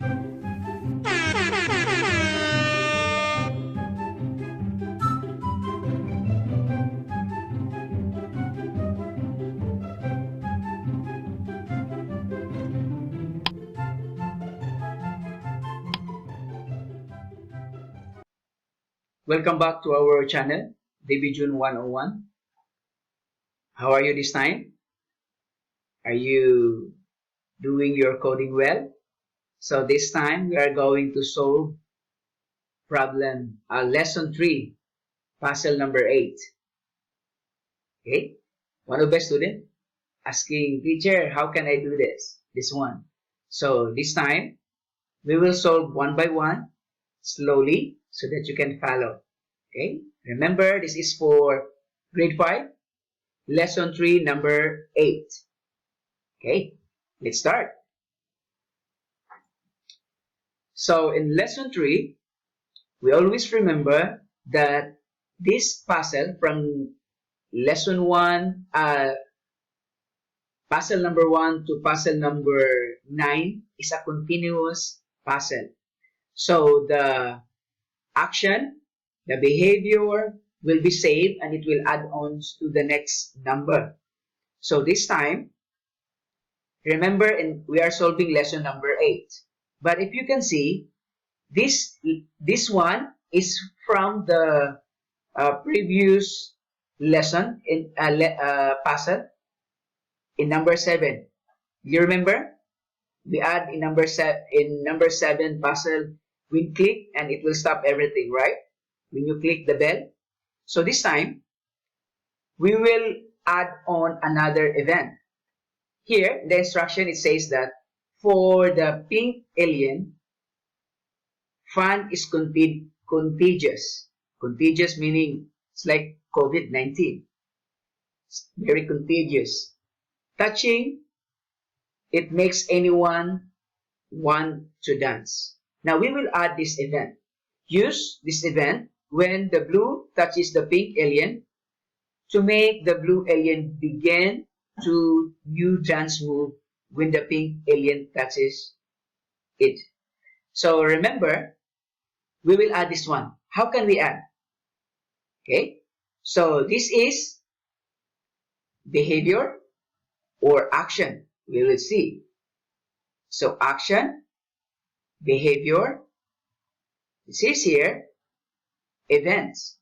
Welcome back to our channel, Division 101. How are you this time? Are you doing your coding well? So this time we are going to solve lesson 3, puzzle number 8. Okay, one of the student asking, teacher, how can I do this one? So this time we will solve one by one, slowly, so that you can follow. Okay, remember this is for grade 5, lesson 3, number 8. Okay, let's start. So in lesson 3, we always remember that this puzzle from lesson 1, puzzle number 1 to puzzle number 9 is a continuous puzzle. So the action, the behavior will be saved and it will add on to the next number. So this time, remember, we are solving lesson number 8. But if you can see, this one is from the previous lesson in puzzle in number 7. You remember? We add in number 7 puzzle, we click and it will stop everything, right? When you click the bell. So this time, we will add on another event. Here, the instruction, it says that for the pink alien, fun is contagious. Contagious meaning it's like COVID-19. It's very contagious. Touching, it makes anyone want to dance. Now we will add this event. Use this event when the blue touches the pink alien to make the blue alien begin to new dance move when the pink alien touches it. So remember, we will add this one. How can we add? Okay, so this is behavior or action. We will see. So action, behavior, this is here, events.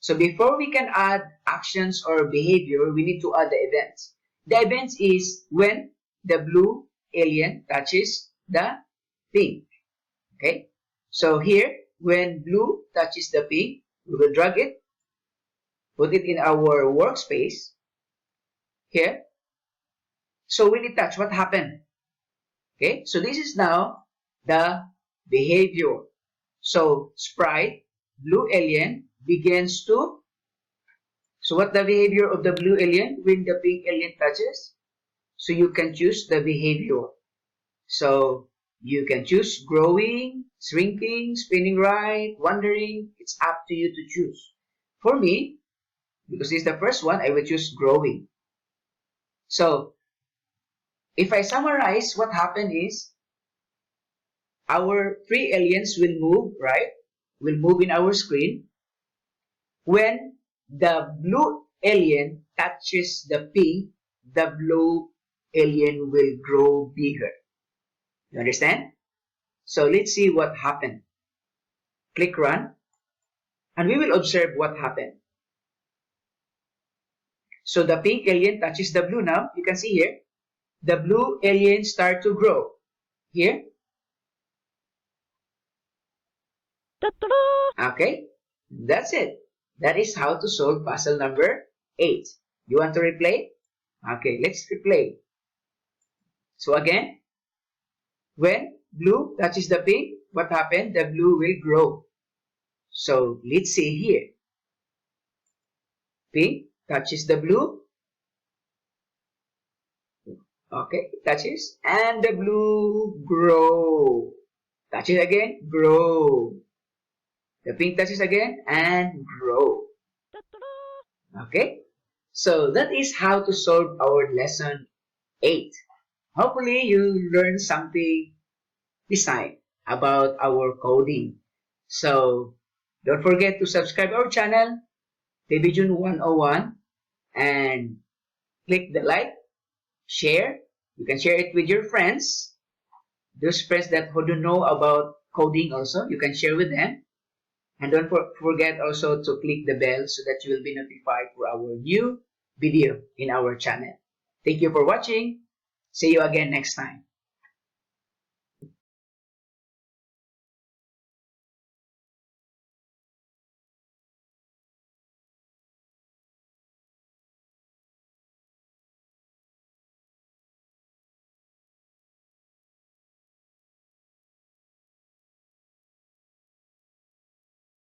So before we can add actions or behavior, we need to add the events. The events is when the blue alien touches the pink. Okay, so here, when blue touches the pink, we will drag it, put it in our workspace here. So when it touch, what happened? Okay, so this is now the behavior. So Sprite, blue alien, begins to, so what the behavior of the blue alien when the pink alien touches? So you can choose the behavior. So you can choose growing, shrinking, spinning right, wandering. It's up to you to choose. For me, because this is the first one, I will choose growing. So if I summarize, what happened is our 3 aliens will move, right? Will move in our screen. When the blue alien touches the pink, the blue alien will grow bigger. You understand? So let's see what happened. Click run, and we will observe what happened. So the pink alien touches the blue now. You can see here, the blue alien start to grow. Here. Okay, that's it. That is how to solve puzzle number 8. You want to replay? Okay, let's replay. So again, when blue touches the pink, what happened? The blue will grow. So let's see here. Pink touches the blue. Okay, touches, and the blue grow. Touches again, grow. The pink touches again and grow. Okay, so that is how to solve our lesson 8. Hopefully you learned something this time about our coding. So don't forget to subscribe our channel, Division 101, and click the like, share. You can share it with your friends. Those friends that who don't know about coding also, you can share with them. And don't forget also to click the bell so that you will be notified for our new video in our channel. Thank you for watching. See you again next time.